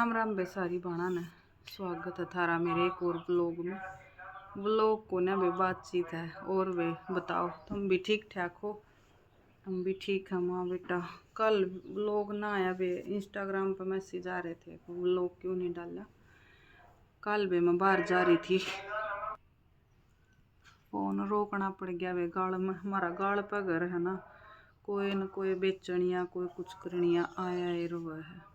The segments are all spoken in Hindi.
राम राम बेसारी बाणा ने स्वागत है थारा मेरे एक और ब्लॉग में। ब्लॉग को ना बे बातचीत है और वे बताओ तुम भी ठीक ठाक हो। हम भी ठीक है माँ बेटा। कल ब्लॉग ना आया बे, इंस्टाग्राम पर मैसेज आ रहे थे ब्लॉग क्यों नहीं डाला। कल बे मैं बाहर जा रही थी, फोन रोकना पड़ गया वे। गाड़ में हमारा गाड़ पे घर है ना, कोई न कोई बेचनिया कोई कुछ करनिया आया ही रुआ है,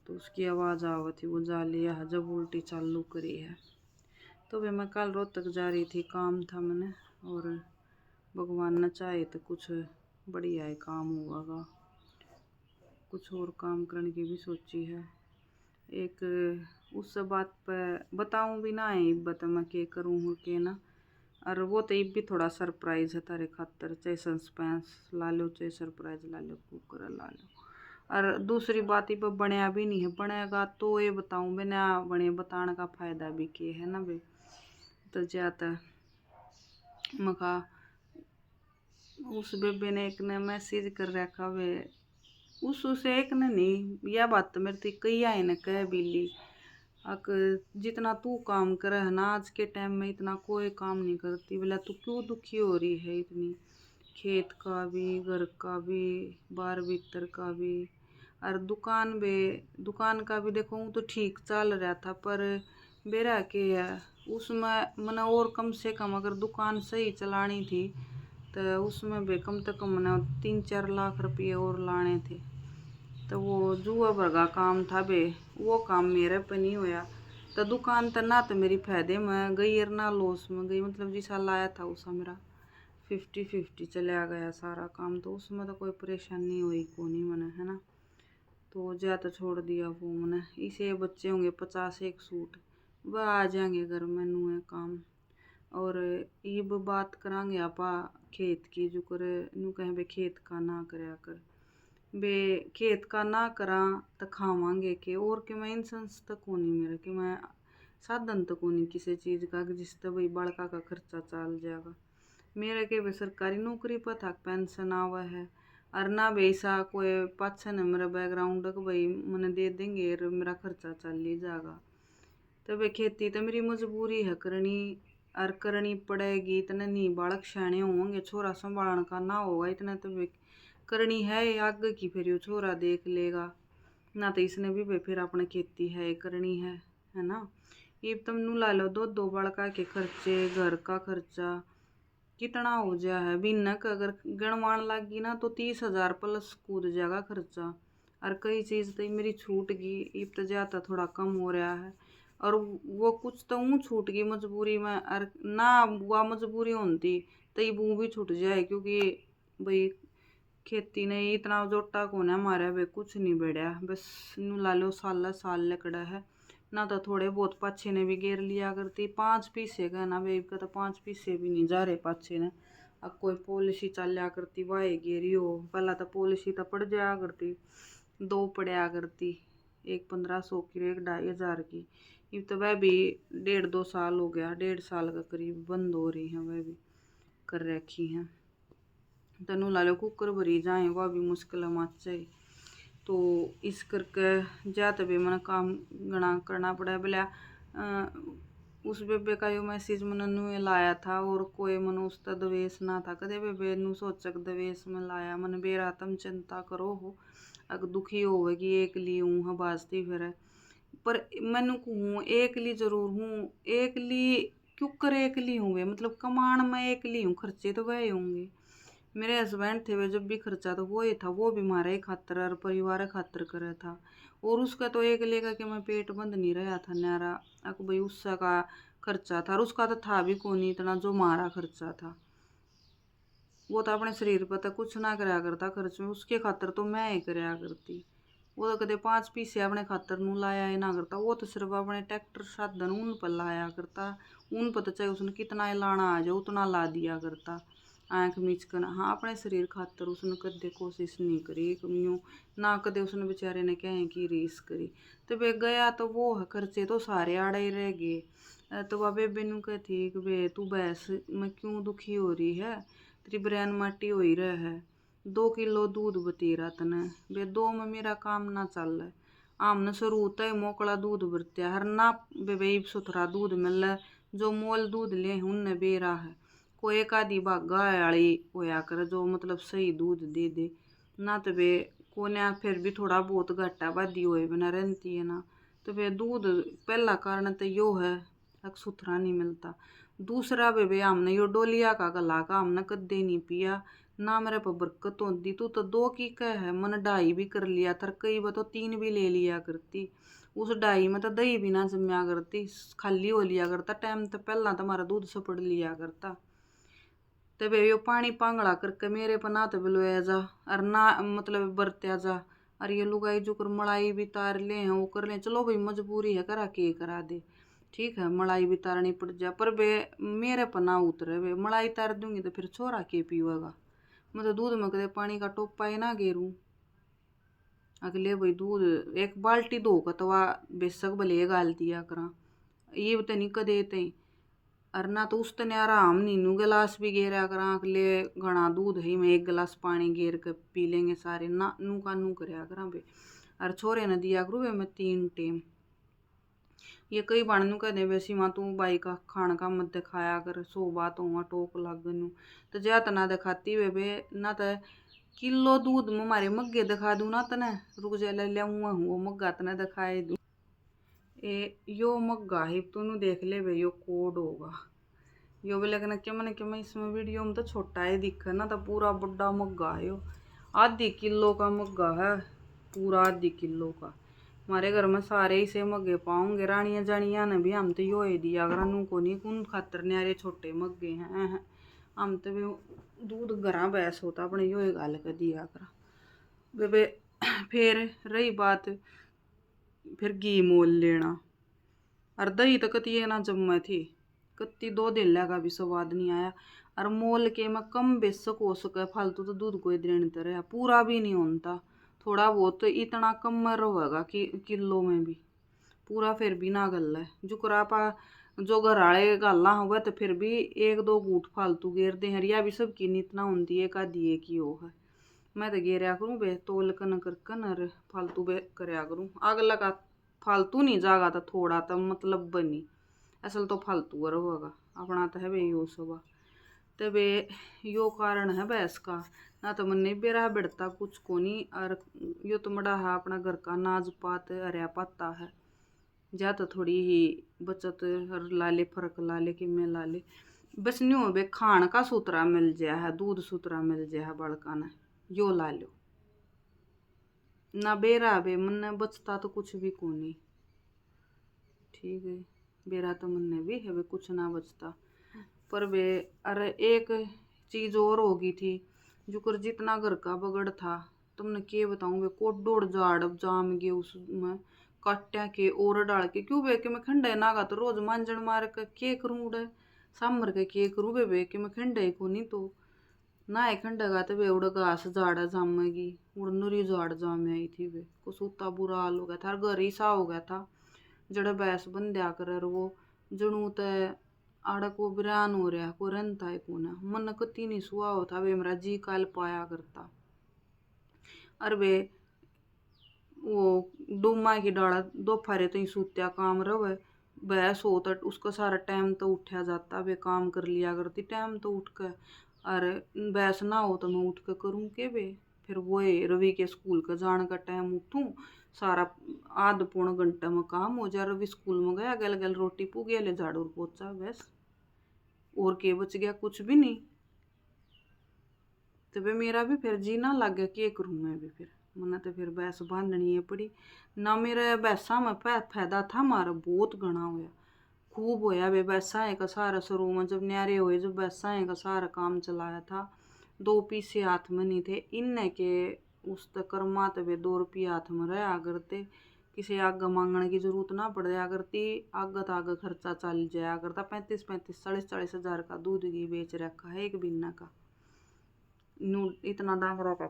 तो उसकी आवाज़ आवत थी। वो जा लिया है जब उल्टी चालू करी है। तो वे मैं कल रोहतक जा रही थी, काम था मैंने, और भगवान न चाहे तो कुछ बढ़िया है काम हुआ। कुछ और काम करने की भी सोची है। एक उस बात पर बताऊं भी ना है इब्बत मैं के करूँ के ना। और वो तो इब भी थोड़ा सरप्राइज है तारे खातर, चाहे सस्पेंस ला लो चाहे सरप्राइज ला लो, कुकर ला लो। और दूसरी बात ही पर बनया भी नहीं है, बनेगा तो ये बताऊं बिना बने बताने का फायदा भी के है ना बे। तो जाता मखा उस बेबे ने एक ने मैसेज कर रखा वे, उसे एक ने नहीं, यह बात तो मेरे थी कई आए ने कह बिल्ली अक जितना तू काम करे है ना आज के टाइम में इतना कोई काम नहीं करती। बोला तू क्यों दुखी हो रही है इतनी, खेत का भी घर का भी बाहर भीतर का भी। और दुकान का भी देखो तो ठीक चल रहा था, पर बेरा के है उसमें मैंने और कम से कम अगर दुकान सही चलानी थी तो उसमें भी कम से कम मैंने 3-4 लाख रुपये और लाने थे। तो वो जुआ भरगा काम था बे, वो काम मेरे पे नहीं होया। तो दुकान तो ना तो मेरी फायदे में गई और ना लॉस में गई, मतलब जिसा लाया था उसा मेरा 50-50 चला गया सारा काम। तो उसमें तो कोई परेशानी हुई को नहीं मैंने, है ना। तो जा तो छोड़ दिया वो मैंने। इसे बच्चे होंगे 50 एक सूट, वह आ जाएंगे घर में नू है काम। और ये बात करांगे आपा खेत की, जो करे नू कहे बे खेत का ना करया कर बे, खेत का ना करा तो खावांगे के। और कि मैं इंसेंस तक को नहीं मेरे कि मैं साधन तक को नहीं किसी चीज़ का जिस तरह भाई बड़का का खर्चा चल जाएगा मेरे के। सरकारी नौकरी पर था पेंशन आवा है, और ना वैसा कोई पाछन है मेरा बैकग्राउंड कि भाई मैंने दे देंगे और मेरा खर्चा चल ही जाएगा। तो वे खेती तो मेरी मजबूरी है करनी, और करनी पड़ेगी। इतने नहीं बालक शाणे होंगे, छोरा संभालने का ना होगा इतना तो वे करनी है। आगे की फिर यो छोरा देख लेगा ना, तो इसने भी वे फिर अपने खेती है करनी है ना। ये तुम नू ला लो दो बड़का के खर्चे, घर का खर्चा कितना हो जाए है बिनक अगर गणवान लागी ना तो 30,000 प्लस कूद जाएगा खर्चा। और कई चीज़ तो मेरी छूट गई, इब तो ज्यादा थोड़ा कम हो रहा है। और वो कुछ तो ऊँ छूट गई मजबूरी में, और ना वह मजबूरी होती तो ये वो भी छूट जाए, क्योंकि भाई खेती ने इतना जोटा को ना मारा वे कुछ नहीं बढ़िया। बस नू ला लो साल लकड़ा है ना, तो थोड़े बहुत पाछे ने भी घेर लिया करती। 5 पीसे का ना बेब का तो 5 पीसे भी नहीं जा रहे पाछे ने। अब कोई पॉलिसी चल लिया करती वाहे घेरी हो, पहला तो पॉलिसी तो पड़ जाया करती, 2 पड़ा करती, एक 1500 की एक 2,500 की। ये तो वह भी 1.5-2 साल हो गया, 1.5 साल का करीब बंद हो रही हैं, वह भी कर रखी हैं। तनु लालो कुकर भरी जाए वह भी मुश्किल मच जाए। तो इस करके जाते भी मैंने काम गणा करना पड़ा। बोला उस बेबे का यो मैसेज मैंने नू लाया था, और कोई मन उसका द्वेष ना था कदे बेबे नू सोचक द्वेष में लाया। मन बेरा तुम चिंता करो हो अगर दुखी होगी एक ली हूँ बाजती फिर, पर मैनू कहूँ एक ली जरूर हूँ, एक ली क्यों कर एक ली हूँ वे, मतलब कमाण में एक ली हूँ, खर्चे तो वह होंगे। मेरे हस्बैंड थे वे जब भी खर्चा तो वो ही था, वो भी हमारे खातर और परिवार खातर करे था। और उसका तो एक लेगा कि मैं पेट बंद नहीं रहा था न्यारा अक भाई उसका का खर्चा था, और उसका तो था भी कौन इतना जो हमारा खर्चा था। वो तो अपने शरीर पर तो कुछ ना कराया करता खर्च में, उसके खातर तो मैं ही कराया करती। वो तो कदे 5 पीसे अपने खातर नू लाया ही ना करता, वो तो सिर्फ अपने ट्रैक्टर साधन उन पर लाया करता। उन पर तो चाहे उसने कितना ही लाना आ जाए उतना ला दिया करता आँख मीच कर। हाँ अपने शरीर खातर उसने कदे कोशिश नहीं करी यूँ ना, कदे उसने बेचारे ने कहें कि रीस करी। तो वे गया तो वो है खर्चे तो सारे आड़े ही रह गए। तो वह बेबे नू कहती कि बे तू बहस में क्यों दुखी हो रही है, तेरी ब्रेन माटी हो ही रहा है, 2 किलो दूध बतीरा तने बे, 2 में मेरा काम ना चल रहा है। आमने शुरू होता है मोकला दूध भरत्या हर ना बेबे सुथरा दूध मिल जो मोल दूध ले उनने बेरा है कोई एक आधी भागा आड़ी होया कर जो मतलब सही दूध दे दे ना तो बे कोने फिर भी थोड़ा बहुत घाटा बादी होए बिना रहती है ना तो बे दूध पहला कारण तो यो है सुथरा नहीं मिलता। दूसरा बेबे हमने यो डोलिया का गला का हमने कदे नहीं पिया ना मेरे पर बरकत होती तू तो 2 की कह है मन 2.5 भी कर लिया तर कई बार तो 3 भी ले लिया करती उस 2.5 में तो दही भी ना जमया करती खाली हो लिया करता टाइम तो पहला तो हमारा दूध सपड़ लिया करता। तबे यो पानी पांगड़ा करके मेरे पर ना तो बिलोया जा और ना मतलब बरत्या जा और ये लुगाई जो कर मलाई भी तार ले हैं वो कर ले चलो भाई मजबूरी है करा के करा दे ठीक है मलाई भी तारनी पड़ जा पर बे मेरे पर ना उतरे बे मलाई तार दूंगी तो फिर छोरा के पीवेगा मैं तो दूध में कदे पानी का टोपा ही ना गेरूं अगले भाई दूध एक बाल्टी दो कतवा बेशक भले गाल दिया करा ये तो नहीं कदे ते और ना तो उस तने आराम नीनू गिलास भी गेरा करा अगले घना दूध है मैं 1 गिलास पानी गेर के पी लेंगे सारे ना नू का नू करया करा बे और छोरे ने दिया करूँ बे मैं 3 टाइम ये कई बाण नू कह दे वैसी माँ तू बाई का खान का मत दिखाया कर 100 बात हुआ टोक लग नू तो ज्यादा ना दिखाती वे बे ना तो किलो दूध में मारे मग्गे दिखा दूँ ना तने रुक जा ले हुआ हूँ वो मग्गा तने दिखाए दूँ ए यो मग्गा है तूने देख ले बे यो कोड होगा यो भी लेकिन क्या मैं इसमें वीडियो में तो छोटा ही दिखा ना तो पूरा बड़ा मग्गा है यो 1/2 किलो का मग्गा है पूरा 1/2 किलो का हमारे घर में सारे इसे मग्गे पाऊंगे रानियाँ जानिया ने भी हम तो यो ही दिया अगर नू को नहीं कौन खातर न्यारे छोटे मग्गे हैं हम तो भी दूध घरा बैस होता अपने यो ही गाल कर दिया करा बेबे। फिर रही बात फिर घी मोल लेना और दही तो कती ना जम्मे थी कत्ती 2 दिन लगा भी स्वाद नहीं आया और मोल के मैं कम बेशक हो सके फालतू तो दूध कोई देने तरह पूरा भी नहीं होता थोड़ा बहुत तो इतना कम में रहेगा कि किलो में भी पूरा फिर भी ना गल है जो करापा जो घराड़े गाला हुआ तो फिर भी 1-2 घूट फालतू गेर दे हरिया भी सबकी नीतना होती है का दिए की वो है मैं तो गेरया करूँ बे तोल कन करकन और फालतू बे करया करूँ आग लगा फालतू नहीं जागा तो थोड़ा तो मतलब बनी असल तो फालतू रहेगा अपना तो है बे यो सब तबे यो कारण है भैंस का ना तो मन नहीं बेरा बिड़ता कुछ को नहीं और यो तो मड़ा है अपना घर का नाज पात हरिया पत्ता है जा तो थोड़ी ही बचत हर लाले फर्क लाले कि मैं लाले बस न्यू हो बे खान का सूत्रा मिल जाया है दूध सूत्रा मिल जाया है बड़का ने यो ला लो ना बेरा बे मन बचता तो कुछ भी को नहीं ठीक है बेरा तो मन भी है बे कुछ ना बचता पर वे अरे एक चीज़ और होगी थी जो कर जितना घर का बगड़ था तुमने क्या बताऊँ वे कोडोड़ झाड़ जाम गए उसमें काट्या के और डाल के क्यों बे के मैं खंडे नागा तो रोज मांजन मार के के करूँ उड़े सामर के करूँ बे के मैं खंडे को नहीं तो ना है खंडेगा तो वे उड़ घास झाड़ा जामेगी उड़ नुरी झाड़ जामे आई थी वे को सूता बुरा हाल हो गया था घर ही सा हो गया था जड़े बैस बंध्या कर वो जणू तय आड़ा को बिरान हो रहा को रनता है को ना मन कती नहीं सुहा होता वे मेरा जी काल पाया करता और वे वो डूमा की डाला दोपहरे तो ही सूत्या काम रहे बहस हो तो उसका सारा टाइम तो उठा जाता वे काम कर लिया करती टाइम तो उठ कर और बहस ना हो तो मैं उठ कर करूँ के वे फिर वो रवि के स्कूल का जाने का टाइम उठूँ सारा 1/2 घंटा में काम हो जा रवि स्कूल में गया गल गल रोटी पू गया ले झाड़ू पोछा बस और के बच गया कुछ भी नहीं तो वे मेरा भी फिर जी ना लग गया क्या करूँ मैं भी फिर मना तो फिर भैंस बांधनी है पड़ी ना मेरा भैंसा में फायदा था हमारा बहुत घना होया खूब होया वे भैंसाएँ का सारा शुरू में जब न्यारे हुए जब भैंसाएँ का सारा काम चलाया था 2 पीसे हाथ में नहीं थे इनने के उस तक कर्मा तो वे 2 रुपये हाथ में रहा करते किसी आग मांगने की जरूरत ना पड़ जाया करती आग खर्चा चल जाया करता 35-35 40-40 हज़ार का दूध घी बेच रखा है एक बिन्ना का नू इतना डांगरा का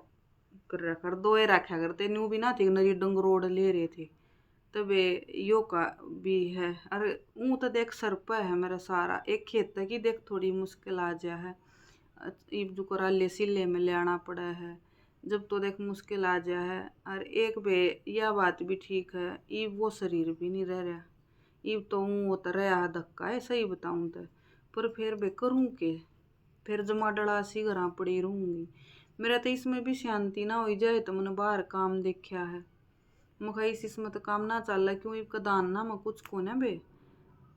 कर रखा 2 ही रखा करते नू भी ना थी नरी डंगरोड ले रहे थे तबे यो का भी है अरे ऊँ तो देख सर पे है मेरा सारा एक खेत की देख थोड़ी मुश्किल आ जा है इब जो करा ले सिले में ले आना पड़ा है जब तो देख मुश्किल आ जा है। और एक बे यह बात भी ठीक है, इब वो शरीर भी नहीं रह रहा। इब तो वो तो रहा धक्का है, सही बताऊँ तो। पर फिर बे करूँ के, फिर जमा डला सी घर पड़ी रहूँगी। मेरा तो इसमें भी शांति ना हो जाए तो मैंने बाहर काम देखा है। मखा इसमें तो काम ना चल रहा, क्यों इब दान ना मैं कुछ को ना बे।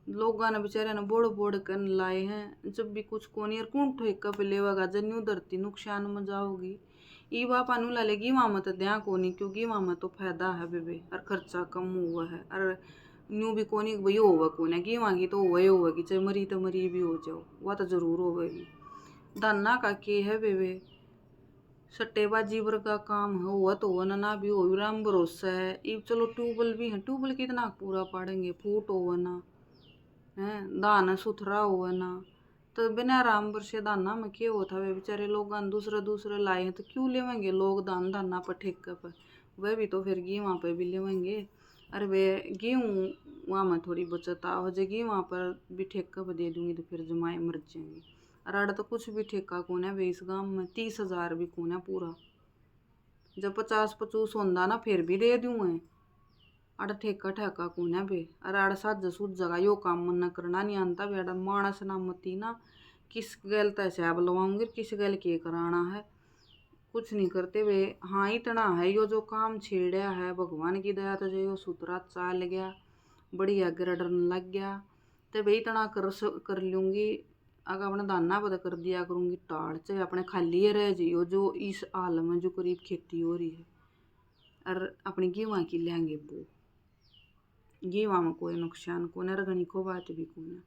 लोग ने बेचारे ने बोड़ बोड़ कर लाए हैं, जब भी कुछ को नहीं। और कौन ठेका पे लेवागा, जन्यू धरती नुकसान में जाओगी। ई बाप अनु ला लेगी वहाँ में तो द्या को नहीं, क्योंकि वहाँ में तो फायदा है बेबे, और खर्चा कम हुआ है। और न्यू भी को नहीं भाई होगा को ना कि वहाँ की तो वही होगी, चाहे मरी तो मरी भी हो जाओ, वह तो जरूर होगी। दाना का के है बेबे, सट्टेबाजी वर्ग का काम है, हुआ तो हुआ ना भी हो, राम भरोसा है। इब चलो ट्यूबवेल भी है, ट्यूबवेल कितना पूरा पाड़ेंगे, फूट हो ना है, दाना सुथरा हुआ ना, तो बिना आराम बरसे दाना में क्या होता है। बेचारे लोग दूसरे दूसरे लाए हैं तो क्यों लेवेंगे लोग दान दाना पर ठेके पर। वह भी तो फिर गेहूँ वहाँ पर भी लेवेंगे। अरे वे गेहूँ वहाँ में थोड़ी बचत हो जाएगी, वहाँ पर भी ठेका पर दे दूंगी तो फिर जमाए मर जाएंगे। अराड़ तो कुछ भी ठेका कौन है वे इस गाँव में, 30,000 भी कौन है पूरा। जब 50-50 होंदा ना फिर भी दे दूँ है। अड़ ठेका ठेका कौन है बे। अरे अड़ साज सूझ जगह यो काम मन न करना नहीं आनता बे। अड़ मानस ना मती ना, किस गल तैसे बुलवाऊंगी, किस गल के कराना है, कुछ नहीं करते वे। हाँ इतना है, यो जो काम छेड़ा है भगवान की दया तो जो यो सुतरा चाल गया, बढ़िया गिरडन लग गया, तो भाई इतना कर लूँगी। अगर अपने दाना पता कर दिया करूँगी टाड़, चाहे अपने खाली रह जियो जो इस हाल में जो करीब खेती हो रही है। और अपनी गेहूँ की लेंगे वो गेहूँ में कोई नुकसान को न, रगनी को बात भी को न।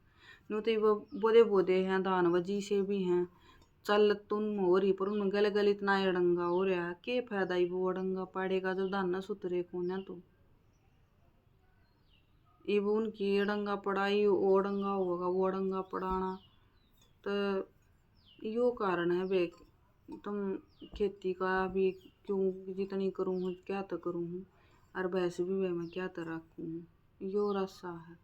नो तो वो बोदे बोदे हैं दान वजी से भी हैं, चल तुम हो रही पर उन गल गल इतना अड़ंगा हो रहा है, के फायदा ही वो अड़ंगा पाड़ेगा जब दान न सुतरे को न। तो इब उनकी अड़ंगा पड़ाई वो अड़ंगा होगा, वो अड़ंगा पड़ाना तो यो कारण है बे। तुम खेती का भी क्यों जितनी करूँ हूँ क्या तो करूँ हूँ, और भैंस भी वे मैं क्या तो रखूँ हूँ, यो रसा है।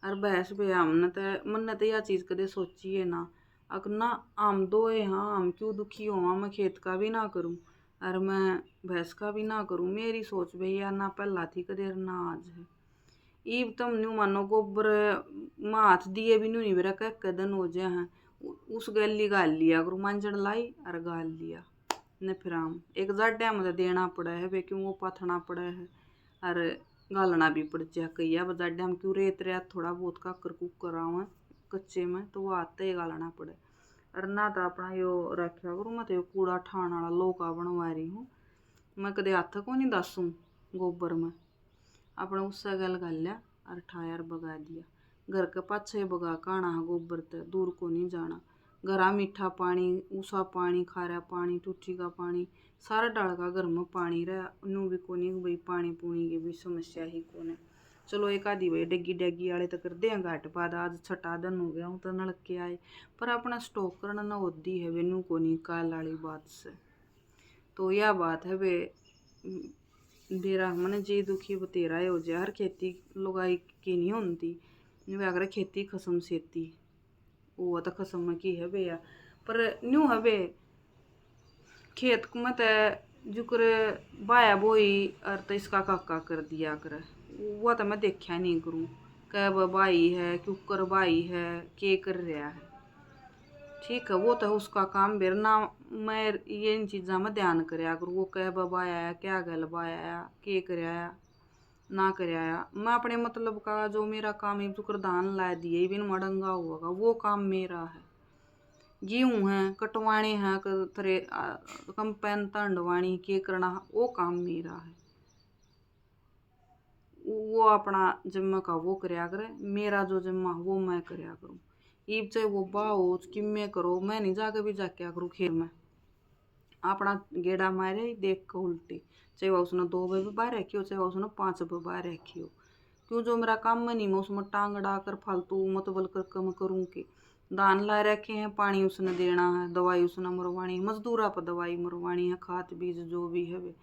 और भैंस भी हमने तो मन तो यह चीज़ कदे सोची है ना, अगर ना आम दो है हाँ हम क्यों दुखी हो, मैं खेत का भी ना करूँ और मैं भैंस का भी ना करूँ। मेरी सोच भैया ना पहला थी कदे ना आज है। ईब तुम न्यू मानो गोबर माथ दिए भी नहीं बेरा कदन हो जाए हैं, उस गली गाल लिया करूँ मांझन लाई और गाल लिया न। फिर हम एक जाड्या में देना पड़ा है वे, क्यों वो पाथना पड़ा है और गालना भी पड़ जा कही अब जाड्या में क्यों रेत रेत थोड़ा बहुत काकर कुकर आवे कच्चे में तो वो आते ही गालना पड़े। और ना तो अपना यो रखा करूँ, मैं तो यो कूड़ा ठाण वाला लौका बनवा रही हूँ, मैं कदे हाथ को नहीं दसूँ गोबर में। अपने उससे गल कर लिया और ठायर बगा दिया, घर के पाछे बगा काना है गोबर ते दूर को नहीं जाना। घरा मीठा पानी ऊसा पानी खारा पानी टूटी का पानी सारा डाल का घर में पानी रहा, नू भी को नहीं भाई पानी पूनी की भी समस्या ही को है। चलो एक आधी भाई डेगी डेगी वाले तो कर दे घाट बाद, आज छठा दिन हो गया हूँ तो नलक के आए, पर अपना स्टॉक करना ना होती है वे नू को नहीं काल वाली बात से। तो यह बात है वे बेरा मन जी दुखी बतेरा हो जाए। हर खेती लुगाई की नहीं होती, वे अगर खेती खसम सेती वो तो खसम की है भैया। पर न्यू है बे खेत में तो जुकर बाया बोई और तो इसका काका कर दिया कर, वो तो मैं देखा नहीं करूँ कब बाई है क्यूकर बाई है के कर रहा है। ठीक है वो तो उसका काम बेर ना, मैं ये इन चीज़ों में ध्यान कराया करूँ, वो कह बाबा आया क्या गल बाया आया के कराया ना कराया। मैं अपने मतलब का जो मेरा काम है जुकर धान ला दिए बिन मडंगा होगा वो काम मेरा है। गेहूँ है कटवाने हैं थरे कंपेन तंडवानी के करना वो काम मेरा है। वो अपना जिम्मा का वो करया करे, मेरा जो जिम्मा वो मैं करया करूँ। ईब चाहे वो बाहो किम्मे करो, मैं नहीं जाके भी जाके करूँ खेत में अपना गेड़ा मारे देख के उल्टी, चाहे वो उसने 2 बजे बाहर रखी हो चाहे वो उसने 5 बजे बाहर रखी हो। क्यों जो मेरा काम में नहीं मैं उसमें टांग डाकर फालतू मतबल कर कम करूँ कि दान ला रखे हैं पानी उसने देना है दवाई उसने मरवानी है, मजदूरा पर दवाई मरवानी है खाद बीज जो भी है वे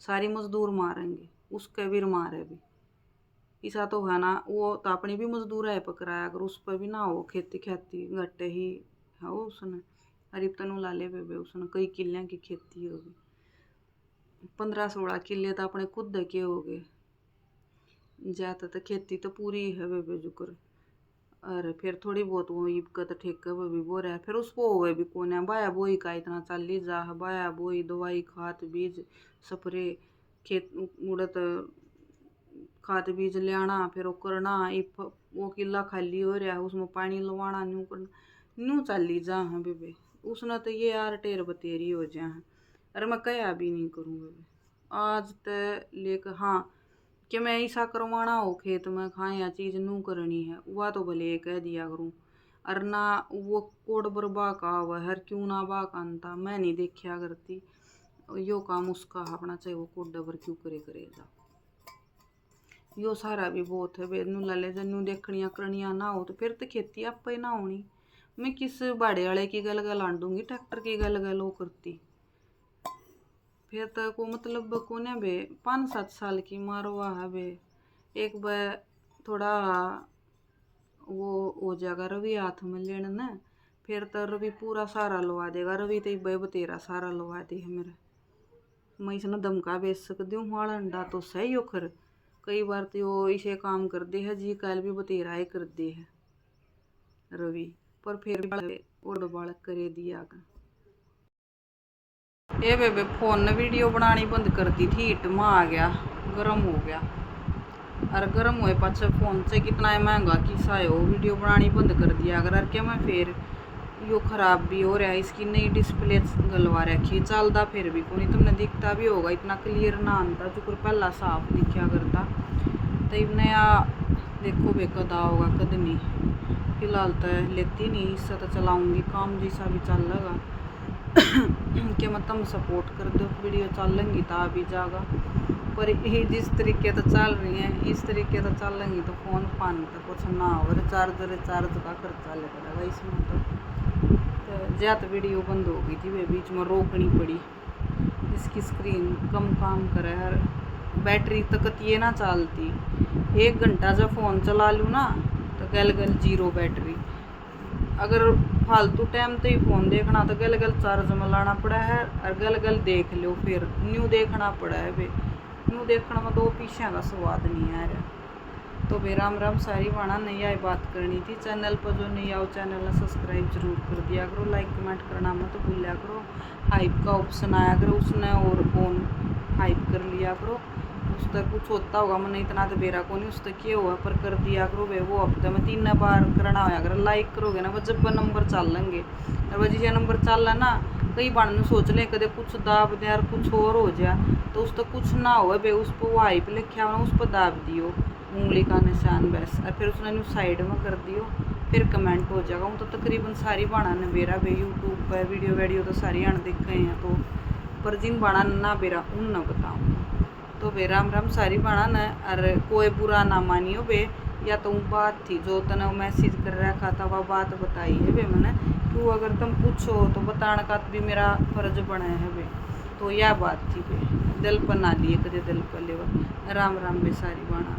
सारी मजदूर मारेंगे, उसके भी मारे भी ऐसा तो है ना। वो तो अपनी भी मजदूर है पकड़ाया अगर उस पर भी ना हो खेती खेती घटे ही है वो उसने अरिब तनु ला ले बेबे उसने कई किल्लियाँ की खेती होगी। 15-16 किले तो अपने खुद के हो गए। ज्यादा तो खेती तो पूरी है वे जुकर। और फिर थोड़ी बहुत वो इबकत ठेके वो भी बो रहा है। फिर उसको हुए भी कौन है बाया बोई का इतना चल ली जा बाया बोई दवाई खाद बीज स्प्रे खेत उड़त खाद बीज ले आना फिर वो करना वो किला खाली हो रहा है उसमें पानी लवाना न्यू करना न्यू चल ली जा हाँ बेबे। उसने तो ये यार टेर बतेरी हो जा। अरे मैं क्या भी नहीं करूँ बेबे आज तो लेकर हाँ कि मैं ऐसा करवाना हो खेत में खाए या चीज़ नू करनी है वह तो भले कह दिया करूँ। और ना वो कोड बरबा का हुआ हर क्यों ना बा कानता मैं नहीं देखा करती यो काम उसका अपना चाहे वो कोड डबर क्यों करेगा यो सारा भी बहुत है बेनू लाले जन्नू देखनिया करनिया ना हो तो फिर तो खेती आप ही ना होनी। मैं किस बाड़े वाले की गल गल आंडूंगी ट्रैक्टर की गल गल वो करती फिर तो को मतलब कोने बे 5-7 साल की मारवा है बे एक बार थोड़ा वो हो जाएगा रवि हाथ में लेना ना फिर तो रवि पूरा सारा लवा देगा। रवि तो बे बतेरा सारा लवा दे है मेरा मैं इसने धमका बेच सकती हूँ हाड़ अंडा तो सही हो खर कई बार तो वो इसे काम कर दे है जी कल भी बतेरा ही कर दे है रवि पर फिर ओड बालक करे दिया ये बेबे फोन ने वीडियो बनानी बंद कर दी थी हीट में आ गया गर्म हो गया। और गर्म हुए पाछे फोन से कितना महंगा किसा है वो वीडियो बनानी बंद कर दिया अगर क्या मैं फिर यो खराब भी हो रहा है इसकी नई डिस्प्ले गलवा रखी चलता फिर भी कोई तुमने दिखता भी होगा इतना क्लियर ना आता जो पहला साफ दिखा करता तो नया देखो बे कदा होगा कद नहीं फिलहाल तो लेती नहीं इससे तो चलाऊंगी काम जैसा भी चल लगा कि मैं तुम सपोर्ट कर दो वीडियो चल लेंगी तो आ भी जाएगा पर ये जिस तरीके तो चल रही है इस तरीके तो चल लेंगी तो फोन पान तो कुछ ना हो रिचार्ज का खर्चा ले पड़ेगा इसमें तो ज़्यादा वीडियो बंद हो गई थी वे बीच में रोकनी पड़ी इसकी स्क्रीन कम काम करे हर बैटरी तक ये ना चलती 1 घंटा जब फ़ोन चला लूँ ना तो गल गल 0 बैटरी अगर फालतू टाइम तो ही फ़ोन देखना तो गल गल चार्ज में लाना पड़ा है और गल गल देख लो फिर न्यू देखना पड़ा है बे न्यू देखने में तो पीछे का स्वाद नहीं आ रहा। तो बे राम राम सारी बाणा नहीं आई बात करनी थी चैनल पर जो नहीं आओ चैनल ने सब्सक्राइब जरूर कर दिया करो लाइक कमेंट करना मत भूलिया करो हाइप का ऑप्शन आया करो उसने और फोन हाइप कर लिया करो उस तक कुछ होता होगा मैंने इतना तो बेरा को नहीं उस तक ये हुआ पर कर दिया करो वे वो हफ्ते में 3 बार करना होया अगर लाइक करोगे ना वो जब नंबर चल लेंगे और वह जिसे नंबर चल रहा ना कई बार में सोच लें कदे कुछ दाब दे यार कुछ और हो जाए तो उस तक कुछ ना हो बे उस पर वो हाइप लिखा हुआ उस पर दाब दियो उंगली का निशान बस और फिर उसने साइड में कर दियो फिर कमेंट हो जाएगा। हूँ तो तकरीबन सारी बाणा ने बेरा बे यूट्यूब पर वीडियो तो सारी आने दिख गए हैं तो पर जिन बाणा ना बेरा उन ना बताऊँ तो बे राम राम सारी बाणा ने और कोई बुरा ना मानियो बे या तो बात थी जो तने मैसेज कर रखा था वह बात बताई है बे मैंने क्यों अगर तुम पूछो तो बताने का भी मेरा फर्ज बना है बे तो यह बात थी बे दिल पर ना लिए कदे दिल पर ले राम राम बे सारी बाणा।